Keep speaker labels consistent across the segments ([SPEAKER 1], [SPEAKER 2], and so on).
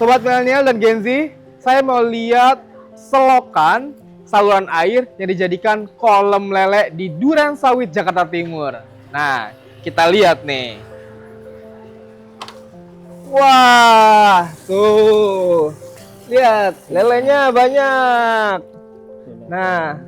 [SPEAKER 1] Sobat Milenial dan Gen Z, saya mau lihat selokan saluran air yang dijadikan kolam lele di Duren Sawit, Jakarta Timur. Nah, kita lihat nih. Wah, tuh. Lihat, lelenya banyak. Nah,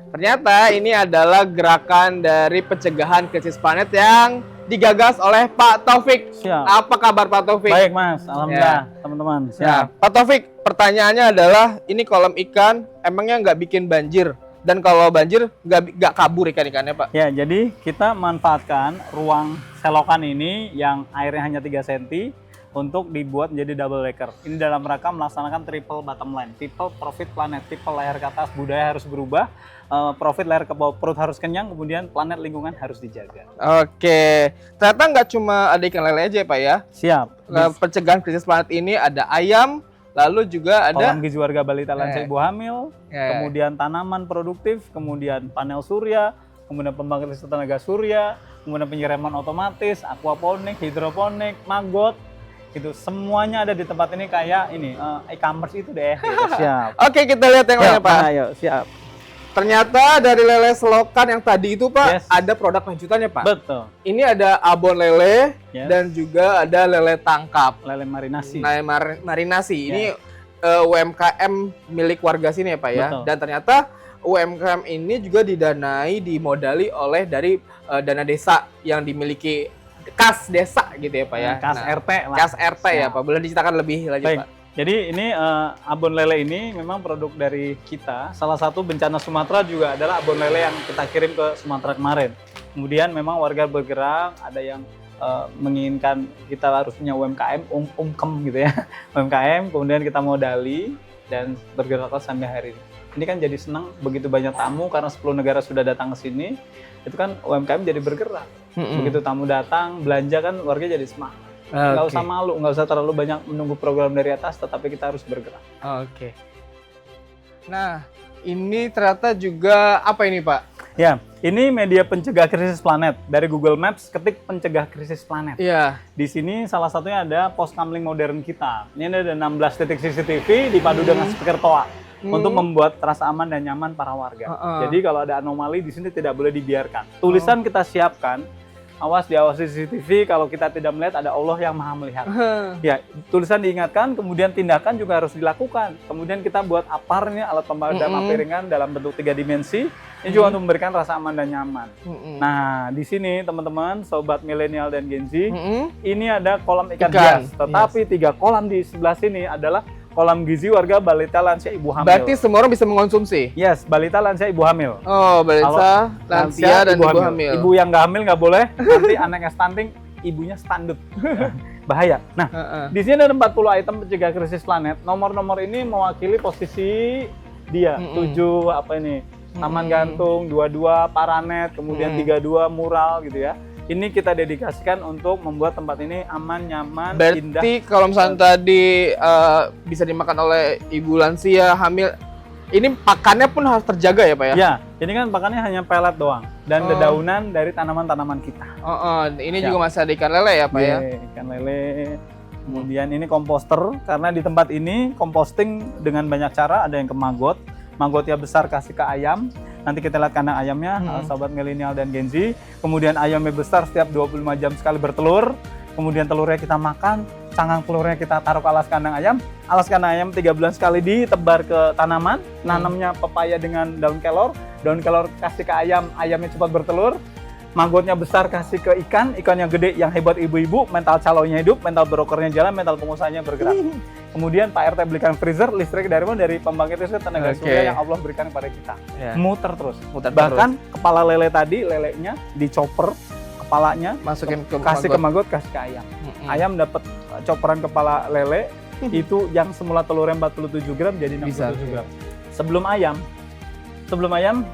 [SPEAKER 1] ternyata ini adalah gerakan dari pencegahan krisis planet yang digagas oleh Pak Taufik.
[SPEAKER 2] Siap.
[SPEAKER 1] Apa kabar Pak Taufik?
[SPEAKER 2] Baik Mas, alhamdulillah teman-teman.
[SPEAKER 1] Nah,
[SPEAKER 2] Siap.
[SPEAKER 1] Pak Taufik, pertanyaannya adalah ini kolam ikan emangnya nggak bikin banjir? Dan kalau banjir nggak kabur ikan-ikannya Pak?
[SPEAKER 2] Ya, jadi kita manfaatkan ruang selokan ini yang airnya hanya 3 cm untuk dibuat menjadi double decker. Ini dalam rangka melaksanakan triple bottom line, people, profit, planet. People layar ke atas, budaya harus berubah, profit layar ke bawah, perut harus kenyang, kemudian planet lingkungan harus dijaga.
[SPEAKER 1] Oke, ternyata nggak cuma ada ikan lele aja ya Pak ya?
[SPEAKER 2] Siap.
[SPEAKER 1] Pencegahan krisis planet ini ada ayam, lalu juga ada
[SPEAKER 2] Kolam gizi warga balita lansia ibu hamil, kemudian tanaman produktif, kemudian panel surya, kemudian pembangkit listrik tenaga surya, kemudian penyiraman otomatis, aquaponik, hidroponik, magot. Itu semuanya ada di tempat ini kayak ini e-commerce itu deh. Gitu. Siap.
[SPEAKER 1] Oke, kita lihat yang lainnya Pak.
[SPEAKER 2] Ayo, siap.
[SPEAKER 1] Ternyata dari lele selokan yang tadi itu Pak,
[SPEAKER 2] Yes.
[SPEAKER 1] ada produk lanjutannya Pak.
[SPEAKER 2] Betul.
[SPEAKER 1] Ini ada abon lele
[SPEAKER 2] Yes.
[SPEAKER 1] dan juga ada lele tangkap.
[SPEAKER 2] Lele marinasi.
[SPEAKER 1] Lele marinasi.
[SPEAKER 2] Ya.
[SPEAKER 1] Ini UMKM milik warga sini ya Pak ya.
[SPEAKER 2] Betul.
[SPEAKER 1] Dan ternyata UMKM ini juga didanai, dimodali oleh dari dana desa yang dimiliki kas desa gitu ya Pak ya.
[SPEAKER 2] Kas RT lah.
[SPEAKER 1] Kas RT ya
[SPEAKER 2] Siap.
[SPEAKER 1] Pak. Boleh diceritakan lebih lanjut
[SPEAKER 2] Baik.
[SPEAKER 1] Pak?
[SPEAKER 2] Jadi ini abon lele ini memang produk dari kita. Salah satu bencana Sumatera juga adalah abon lele yang kita kirim ke Sumatera kemarin. Kemudian memang warga bergerak, ada yang menginginkan kita harus punya UMKM, umkem gitu ya. UMKM, kemudian kita modali dan bergerak sampai hari ini. Ini kan jadi senang begitu banyak tamu karena 10 negara sudah datang ke sini. Itu kan UMKM jadi bergerak. Begitu tamu datang, belanja kan warga jadi semangat. Nggak usah malu, nggak usah terlalu banyak menunggu program dari atas, tetapi kita harus bergerak.
[SPEAKER 1] Oke. Nah, ini ternyata juga apa ini Pak?
[SPEAKER 2] Ya, ini media pencegah krisis planet. Dari Google Maps, ketik pencegah krisis planet.
[SPEAKER 1] Iya.
[SPEAKER 2] Di sini salah satunya ada pos kamling modern kita. Ini ada 16 titik CCTV dipadu dengan speaker toa. Untuk membuat rasa aman dan nyaman para warga. Jadi kalau ada anomali di sini tidak boleh dibiarkan. Tulisan kita siapkan, awas diawasi CCTV, kalau kita tidak melihat ada Allah yang maha melihat. Ya, tulisan diingatkan, kemudian tindakan juga harus dilakukan. Kemudian kita buat aparnya, alat pemadam api ringan dalam bentuk 3 dimensi. Ini juga untuk memberikan rasa aman dan nyaman. Nah, di sini teman-teman, sobat milenial dan Gen Z, ini ada kolam ikan hias. Tetapi 3 kolam di sebelah sini adalah kolam gizi warga balita lansia ibu hamil.
[SPEAKER 1] Berarti semua orang bisa mengkonsumsi?
[SPEAKER 2] Yes, balita lansia ibu hamil.
[SPEAKER 1] Oh, balita, lansia, dan ibu hamil.
[SPEAKER 2] Ibu yang nggak hamil nggak boleh, nanti anaknya stunting, ibunya standut. Bahaya. Nah, di sini ada 40 item pencegah krisis planet. Nomor-nomor ini mewakili posisi dia. 7 apa ini? Taman gantung, 22 paranet, kemudian 32 mural gitu ya. Ini kita dedikasikan untuk membuat tempat ini aman, nyaman, indah.
[SPEAKER 1] Berarti kalau misalnya tadi bisa dimakan oleh ibu lansia, hamil, ini pakannya pun harus terjaga ya Pak ya?
[SPEAKER 2] Ya, ini kan pakannya hanya pelet doang dan dedaunan dari tanaman-tanaman kita.
[SPEAKER 1] Ini juga masih ada ikan lele ya Pak ya?
[SPEAKER 2] Ikan lele. Kemudian ini komposter, karena di tempat ini composting dengan banyak cara, ada yang ke magot. Magotnya besar kasih ke ayam. Nanti kita lihat kandang ayamnya, sobat milenial dan Gen Z. Kemudian ayamnya besar, setiap 25 jam sekali bertelur. Kemudian telurnya kita makan, cangkang telurnya kita taruh ke alas kandang ayam. Alas kandang ayam 3 bulan sekali ditebar ke tanaman. Nanamnya pepaya dengan daun kelor kasih ke ayam, ayamnya cepat bertelur. Magotnya besar kasih ke ikan, ikannya gede yang hebat ibu-ibu, mental calonnya hidup, mental brokernya jalan, mental pengusahanya bergerak. Kemudian Pak RT belikan freezer, listrik dari mana? Dari pembangkit listrik tenaga surya yang Allah berikan kepada kita. Muter terus. Bahkan kepala lele tadi, lelenya dicoper, kepalanya
[SPEAKER 1] masukin
[SPEAKER 2] kasih ke magot, kasih ke ayam. Ayam dapat coporan kepala lele, itu yang semula telurnya 47 gram jadi 67 gram. Sebelum ayam,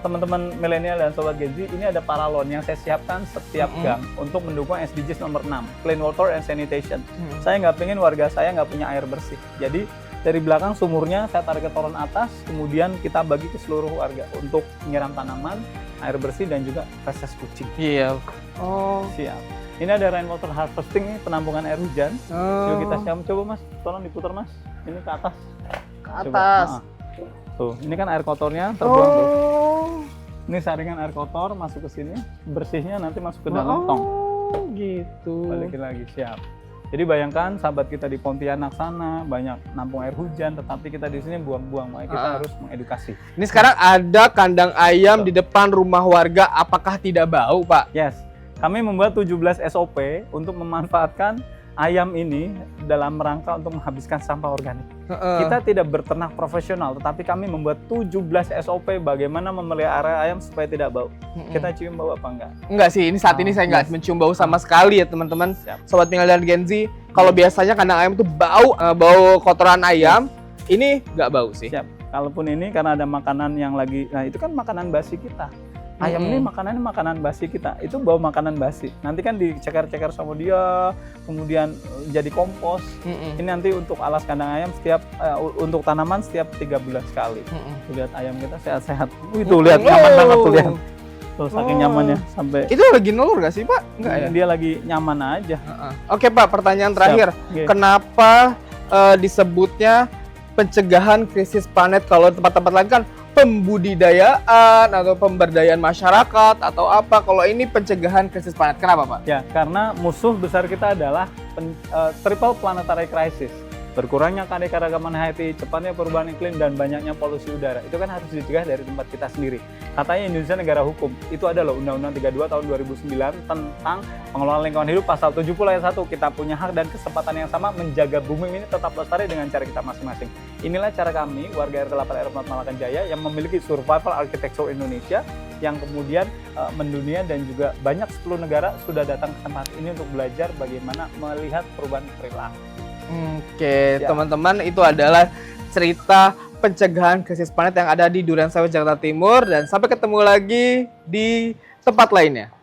[SPEAKER 2] teman-teman milenial dan sobat Gen Z, ini ada paralon yang saya siapkan setiap gang untuk mendukung SDGs nomor 6, Clean Water and Sanitation. Saya nggak pengen warga saya nggak punya air bersih. Jadi dari belakang sumurnya saya tarik ke toren atas, kemudian kita bagi ke seluruh warga untuk menyiram tanaman, air bersih dan juga feses kucing.
[SPEAKER 1] Iya.
[SPEAKER 2] Siap. Ini ada rainwater harvesting nih, penampungan air hujan. Yuk kita
[SPEAKER 1] Oh,
[SPEAKER 2] siap. Coba Mas, tolong diputar Mas. Ini ke atas.
[SPEAKER 1] ke
[SPEAKER 2] Coba.
[SPEAKER 1] atas.
[SPEAKER 2] Tuh, ini kan air kotornya terbuang tuh.
[SPEAKER 1] Oh,
[SPEAKER 2] Ini saringan air kotor masuk ke sini, bersihnya nanti masuk ke dalam tong.
[SPEAKER 1] oh, gitu.
[SPEAKER 2] Balikin lagi, siap. Jadi bayangkan sahabat kita di Pontianak sana banyak nampung air hujan, tetapi kita di sini buang-buang. Makanya kita harus mengedukasi.
[SPEAKER 1] Ini sekarang ada kandang ayam di depan rumah warga. Apakah tidak bau, Pak?
[SPEAKER 2] Yes, kami membuat 17 SOP untuk memanfaatkan ayam ini dalam rangka untuk menghabiskan sampah organik. Kita tidak berternak profesional, tetapi kami membuat 17 SOP bagaimana memelihara ayam supaya tidak bau. Kita cium bau apa enggak?
[SPEAKER 1] Enggak sih, ini saat ini saya nggak mencium bau sama sekali ya teman-teman.
[SPEAKER 2] Siap.
[SPEAKER 1] Sobat Milenial dan Gen Z, kalau biasanya kandang ayam tuh bau, bau kotoran ayam, ini nggak bau sih.
[SPEAKER 2] Siap. Kalaupun ini karena ada makanan yang lagi, nah itu kan makanan basi kita. Ayam ini makanannya makanan basi kita, itu bau makanan basi. Nanti kan diceker-ceker sama dia, kemudian jadi kompos. Ini nanti untuk alas kandang ayam setiap, untuk tanaman setiap 3 bulan sekali. Lihat ayam kita sehat-sehat. Tuh lihat nyaman banget tuh lihat. Tuh saking nyamannya sampai
[SPEAKER 1] Itu lagi nelur nggak sih, Pak? Enggak ya?
[SPEAKER 2] dia lagi nyaman aja.
[SPEAKER 1] Oke, Pak, pertanyaan terakhir.
[SPEAKER 2] Oke.
[SPEAKER 1] Kenapa disebutnya pencegahan krisis planet kalau tempat-tempat lain kan pembudidayaan atau pemberdayaan masyarakat atau apa? Kalau ini pencegahan krisis planet, kenapa, Pak?
[SPEAKER 2] Ya, karena musuh besar kita adalah triple planetary crisis. Berkurangnya keanekaragaman hayati, cepatnya perubahan iklim, dan banyaknya polusi udara. Itu kan harus dicegah dari tempat kita sendiri. Katanya Indonesia negara hukum. Itu ada loh Undang-Undang 32 tahun 2009 tentang pengelolaan lingkungan hidup, pasal 70 ayat 1. Kita punya hak dan kesempatan yang sama menjaga bumi ini tetap lestari dengan cara kita masing-masing. Inilah cara kami, warga RT 8 RW Malakan Jaya, yang memiliki survival architecture Indonesia, yang kemudian mendunia dan juga banyak 10 negara sudah datang ke tempat ini untuk belajar bagaimana melihat perubahan perilaku.
[SPEAKER 1] Oke, teman-teman, itu adalah cerita pencegahan krisis planet yang ada di Durensawit, Jakarta Timur, dan sampai ketemu lagi di tempat lainnya.